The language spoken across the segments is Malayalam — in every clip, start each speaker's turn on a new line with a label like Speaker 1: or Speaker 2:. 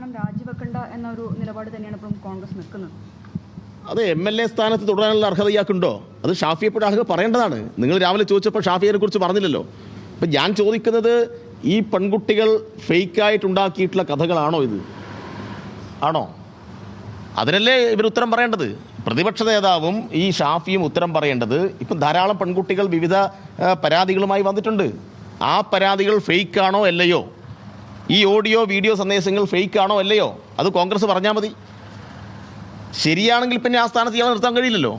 Speaker 1: സ്ഥാനം രാജിവെക്കണ്ട എന്നൊരു നിലപാട് തന്നെയാണ് ഇപ്പം കോൺഗ്രസ് നിൽക്കുന്നത്.
Speaker 2: അത് MLA സ്ഥാനത്ത് തുടരാനുള്ള അർഹത ഇയാൾക്കുണ്ടോ? അത് ഷാഫി എപ്പോഴും അർഹത പറയേണ്ടതാണ്. നിങ്ങൾ രാവിലെ ചോദിച്ചപ്പോൾ ഷാഫിയെ കുറിച്ച് പറഞ്ഞില്ലല്ലോ. അപ്പം ഞാൻ ചോദിക്കുന്നത്, ഈ പെൺകുട്ടികൾ ഫേക്കായിട്ടുണ്ടാക്കിയിട്ടുള്ള കഥകളാണോ ഇത്? ആണോ? അതിനല്ലേ ഇവർ ഉത്തരം പറയേണ്ടത്. പ്രതിപക്ഷ നേതാവും ഈ ഷാഫിയും ഉത്തരം പറയേണ്ടത്. ഇപ്പം ധാരാളം പെൺകുട്ടികൾ വിവിധ പരാതികളുമായി വന്നിട്ടുണ്ട്. ആ പരാതികൾ ഫേക്കാണോ അല്ലയോ? ഈ ഓഡിയോ വീഡിയോ സന്ദേശങ്ങൾ ഫേക്കാണോ അല്ലയോ? അത് കോൺഗ്രസ് പറഞ്ഞാൽ മതി. ശരിയാണെങ്കിൽ പിന്നെ ആ സ്ഥാനത്ത് ഇയാളെ നിർത്താൻ കഴിയില്ലല്ലോ.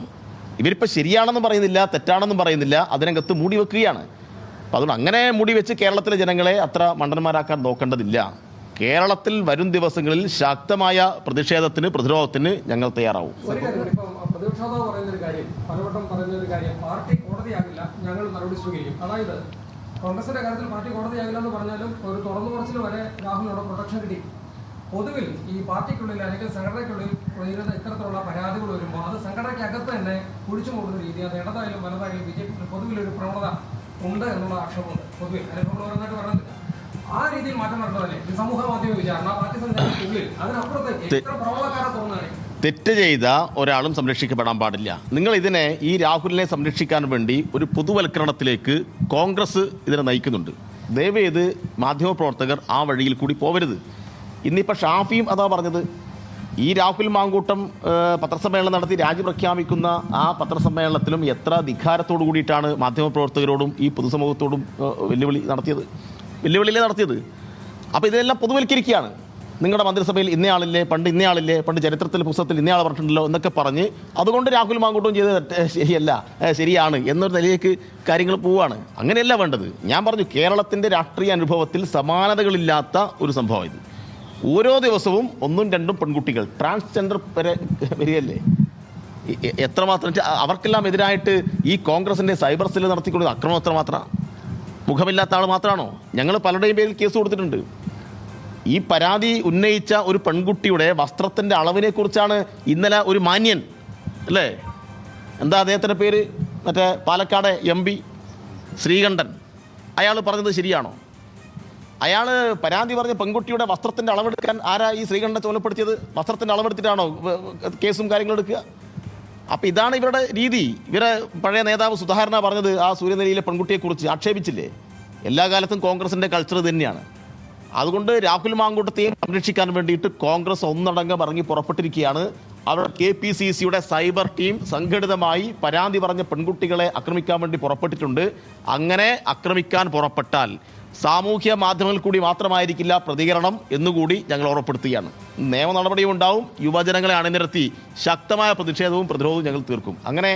Speaker 2: ഇവരിപ്പോൾ ശരിയാണെന്നും പറയുന്നില്ല, തെറ്റാണെന്നും പറയുന്നില്ല, അതിനകത്ത് മൂടി വെക്കുകയാണ്. അപ്പം അതുകൊണ്ട് അങ്ങനെ മൂടി വെച്ച് കേരളത്തിലെ ജനങ്ങളെ അത്ര മണ്ടന്മാരാക്കാൻ നോക്കേണ്ടതില്ല. കേരളത്തിൽ വരും ദിവസങ്ങളിൽ ശക്തമായ പ്രതിഷേധത്തിന്, പ്രതിരോധത്തിന് ഞങ്ങൾ തയ്യാറാവും.
Speaker 3: പ്രതിപക്ഷാതാവ് പറയുന്നൊരു കാര്യം, പലവട്ടം പറയുന്നൊരു കാര്യം, പാർട്ടി കോടതിയാകില്ല, ഞങ്ങൾ നടപടി സ്വീകരിക്കും. അതായത് കോൺഗ്രസിന്റെ കാര്യത്തിൽ പാർട്ടി കോടതിയാകില്ല എന്ന് പറഞ്ഞാലും ഒരു തുറന്നു കുറച്ചിൽ വരെ രാഹുലിനോട് പ്രൊട്ടക്ഷൻ കിട്ടി. പൊതുവിൽ ഈ പാർട്ടിക്കുള്ളിൽ അല്ലെങ്കിൽ സംഘടനയ്ക്കുള്ളിൽ ഉയരുന്ന ഇത്തരത്തിലുള്ള പരാതികൾ വരുമ്പോൾ അത് സംഘടനയ്ക്കകത്ത് തന്നെ കുഴിച്ചു മൂടുന്ന രീതി, അത് ഇടതായാലും വലതായാലും BJP പൊതുവിലൊരു പ്രവണത ഉണ്ട് എന്നുള്ള ആക്ഷേപമുണ്ട്. പൊതുവിൽ അനുഭവങ്ങളായിട്ട് പറയുന്നില്ല. ആ രീതിയിൽ മാറ്റം നടന്നതല്ലേ ഈ സമൂഹ മാധ്യമ വിചാരണ? പാർട്ടി സംഘടനയ്ക്കുള്ളിൽ അതിനപ്പുറത്തേക്ക് ഇത്ര പ്രവണതക്കാരെ തോന്നുന്നതാണ്.
Speaker 2: തെറ്റ് ചെയ്ത ഒരാളും സംരക്ഷിക്കപ്പെടാൻ പാടില്ല. നിങ്ങൾ ഇതിനെ, ഈ രാഹുലിനെ സംരക്ഷിക്കാൻ വേണ്ടി ഒരു പൊതുവൽക്കരണത്തിലേക്ക് കോൺഗ്രസ് ഇതിനെ നയിക്കുന്നുണ്ട്. ദയവേത് മാധ്യമപ്രവർത്തകർ ആ വഴിയിൽ കൂടി പോവരുത്. ഇന്നിപ്പോൾ ഷാഫിയും അതാ പറഞ്ഞത്. ഈ രാഹുൽ മാങ്കൂട്ടം പത്രസമ്മേളനം നടത്തി രാജി പ്രഖ്യാപിക്കുന്ന ആ പത്രസമ്മേളനത്തിലും എത്ര ധിക്കാരത്തോടു കൂടിയിട്ടാണ് മാധ്യമപ്രവർത്തകരോടും ഈ പൊതുസമൂഹത്തോടും വെല്ലുവിളിയിലേ നടത്തിയത്. അപ്പോൾ ഇതെല്ലാം പൊതുവൽക്കരിക്കുകയാണ്. നിങ്ങളുടെ മന്ത്രിസഭയിൽ ഇന്നയാളില്ലേ, പണ്ട് ചരിത്രത്തിൽ പുസ്തകത്തിൽ ഇന്നയാൾ പറഞ്ഞിട്ടുണ്ടല്ലോ എന്നൊക്കെ പറഞ്ഞ് അതുകൊണ്ട് രാഹുൽ മാങ്കൂട്ടം ചെയ്തത് ശരിയല്ല, ശരിയാണ് എന്നൊരു നിലയിലേക്ക് കാര്യങ്ങൾ പോവുകയാണ്. അങ്ങനെയല്ല വേണ്ടത്. ഞാൻ പറഞ്ഞു, കേരളത്തിൻ്റെ രാഷ്ട്രീയ അനുഭവത്തിൽ സമാനതകളില്ലാത്ത ഒരു സംഭവം ഇത്. ഓരോ ദിവസവും 1ഉം 2ഉം പെൺകുട്ടികൾ ട്രാൻസ്ജെൻഡർ വരെ വരികയല്ലേ. എത്രമാത്രം അവർക്കെല്ലാം എതിരായിട്ട് ഈ കോൺഗ്രസിൻ്റെ സൈബർ സെല്ല് നടത്തിക്കൊണ്ടത് അക്രമം എത്രമാത്രമാണ്? മുഖമില്ലാത്ത ആൾ മാത്രമാണോ? ഞങ്ങൾ പലരുടെയും പേരിൽ കേസ് കൊടുത്തിട്ടുണ്ട്. ഈ പരാതി ഉന്നയിച്ച ഒരു പെൺകുട്ടിയുടെ വസ്ത്രത്തിൻ്റെ അളവിനെക്കുറിച്ചാണ് ഇന്നലെ ഒരു മാന്യൻ, അല്ലേ, എന്താ അദ്ദേഹത്തിൻ്റെ പേര്, മറ്റേ പാലക്കാട് MP ശ്രീകണ്ഠൻ, അയാൾ പറഞ്ഞത് ശരിയാണോ? അയാൾ പരാതി പറഞ്ഞ പെൺകുട്ടിയുടെ വസ്ത്രത്തിൻ്റെ അളവെടുക്കാൻ ആരാ ഈ ശ്രീകണ്ഠനെ ചുമതലപ്പെടുത്തിയത്? വസ്ത്രത്തിൻ്റെ അളവെടുത്തിട്ടാണോ കേസും കാര്യങ്ങളും എടുക്കുക? അപ്പോൾ ഇതാണ് ഇവരുടെ രീതി. ഇവരെ പഴയ നേതാവ് സുധാകരന പറഞ്ഞത് ആ സൂര്യനെല്ലിയിലെ പെൺകുട്ടിയെക്കുറിച്ച് ആക്ഷേപിച്ചില്ലേ? എല്ലാ കാലത്തും കോൺഗ്രസിൻ്റെ കൾച്ചർ തന്നെയാണ്. അതുകൊണ്ട് രാഹുൽ മാങ്കൂട്ടത്തെയും സംരക്ഷിക്കാൻ വേണ്ടിയിട്ട് കോൺഗ്രസ് ഒന്നടങ്കം ഇറങ്ങി പുറപ്പെട്ടിരിക്കുകയാണ്. അവിടെ KPCCയുടെ സൈബർ ടീം സംഘടിതമായി പരാതി പറഞ്ഞ പെൺകുട്ടികളെ ആക്രമിക്കാൻ വേണ്ടി പുറപ്പെട്ടിട്ടുണ്ട്. അങ്ങനെ ആക്രമിക്കാൻ പുറപ്പെട്ടാൽ സാമൂഹ്യ മാധ്യമങ്ങളിൽ കൂടി മാത്രമായിരിക്കില്ല പ്രതികരണം എന്നുകൂടി ഞങ്ങൾ ഉറപ്പെടുത്തുകയാണ്. നിയമ നടപടിയും ഉണ്ടാവും. യുവജനങ്ങളെ അണിനിരത്തി ശക്തമായ പ്രതിഷേധവും പ്രതിരോധവും ഞങ്ങൾ തീർക്കും. അങ്ങനെ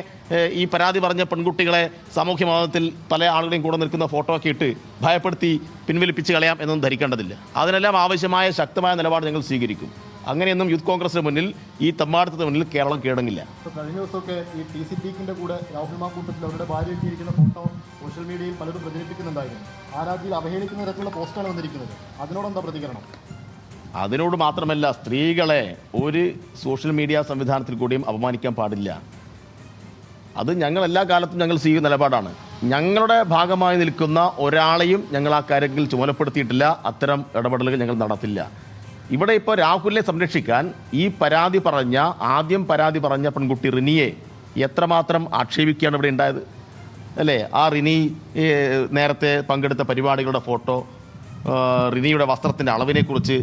Speaker 2: ഈ പരാതി പറഞ്ഞ പെൺകുട്ടികളെ സാമൂഹ്യ മാധ്യമത്തിൽ പല ആളുകളെയും കൂടെ നിൽക്കുന്ന ഫോട്ടോ ഒക്കെ ഇട്ട് ഭയപ്പെടുത്തി പിൻവലിപ്പിച്ച് കളയാം എന്നൊന്നും ധരിക്കേണ്ടതില്ല. അതിനെല്ലാം ആവശ്യമായ ശക്തമായ നിലപാട് ഞങ്ങൾ സ്വീകരിക്കും. അങ്ങനെയൊന്നും യൂത്ത് കോൺഗ്രസിന് മുന്നിൽ, ഈ തമ്മാടത്തിന് മുന്നിൽ കേരളം കീഴടങ്ങില്ല.
Speaker 4: കഴിഞ്ഞ ദിവസമൊക്കെ ഈ TC പീക്കിൻ്റെ കൂടെ രാഹുൽ മാങ്കൂട്ടത്തിൽ അവരുടെ ഭാര്യ എത്തിയിരിക്കുന്ന ഫോട്ടോ സോഷ്യൽ മീഡിയയിൽ പലരും പ്രചരിപ്പിക്കുന്നുണ്ടായിരുന്നു. ആ രാജ്യത്തിൽ അവഹേളിക്കുന്ന തരത്തിലുള്ള പോസ്റ്റാണ് വന്നിരിക്കുന്നത്. അതിനോടെന്താ പ്രതികരണം?
Speaker 2: അതിനോട് മാത്രമല്ല, സ്ത്രീകളെ ഒരു സോഷ്യൽ മീഡിയ സംവിധാനത്തിൽ കൂടിയും അപമാനിക്കാൻ പാടില്ല. അത് ഞങ്ങൾ എല്ലാ കാലത്തും ഞങ്ങൾ സ്വീകരിക്കുന്ന നിലപാടാണ്. ഞങ്ങളുടെ ഭാഗമായി നിൽക്കുന്ന ഒരാളെയും ഞങ്ങൾ ആ കാര്യത്തിൽ ചുമതലപ്പെടുത്തിയിട്ടില്ല. അത്തരം ഇടപെടലുകൾ ഞങ്ങൾ നടത്തില്ല. ഇവിടെ ഇപ്പോൾ രാഹുലിനെ സംരക്ഷിക്കാൻ ഈ ആദ്യം പരാതി പറഞ്ഞ പെൺകുട്ടി റിനിയെ എത്രമാത്രം ആക്ഷേപിക്കുകയാണ് ഇവിടെ ഉണ്ടായത്, അല്ലേ? ആ റിനി നേരത്തെ പങ്കെടുത്ത പരിപാടികളുടെ ഫോട്ടോ, റിനിയുടെ വസ്ത്രത്തിൻ്റെ അളവിനെക്കുറിച്ച്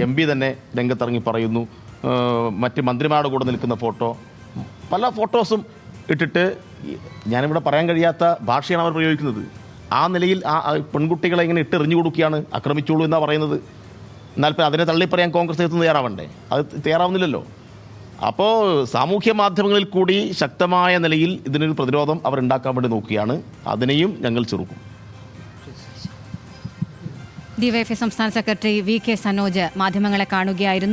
Speaker 2: MP തന്നെ രംഗത്തിറങ്ങി പറയുന്നു. മറ്റ് മന്ത്രിമാരുടെ കൂടെ നിൽക്കുന്ന ഫോട്ടോ, പല ഫോട്ടോസും ഇട്ടിട്ട് ഞാനിവിടെ പറയാൻ കഴിയാത്ത ഭാഷയാണ് അവർ പ്രയോഗിക്കുന്നത്. ആ നിലയിൽ ആ പെൺകുട്ടികളെ ഇങ്ങനെ ഇട്ടെറിഞ്ഞു കൊടുക്കുകയാണ്. ആക്രമിച്ചോളൂ എന്നാണ് പറയുന്നത്. എന്നാൽ ഇപ്പം അതിനെ തള്ളിപ്പറയാൻ കോൺഗ്രസ് തയ്യാറാവണ്ടേ? അത് തയ്യാറാവുന്നില്ലല്ലോ. അപ്പോൾ സാമൂഹ്യ മാധ്യമങ്ങളിൽ കൂടി ശക്തമായ നിലയിൽ ഇതിനൊരു പ്രതിരോധം അവർ ഉണ്ടാക്കാൻ വേണ്ടി നോക്കുകയാണ്. അതിനെയും ഞങ്ങൾ ചെറുക്കും.
Speaker 5: DYFI സംസ്ഥാന സെക്രട്ടറി VK സനോജ് മാധ്യമങ്ങളെ കാണുകയായിരുന്നു.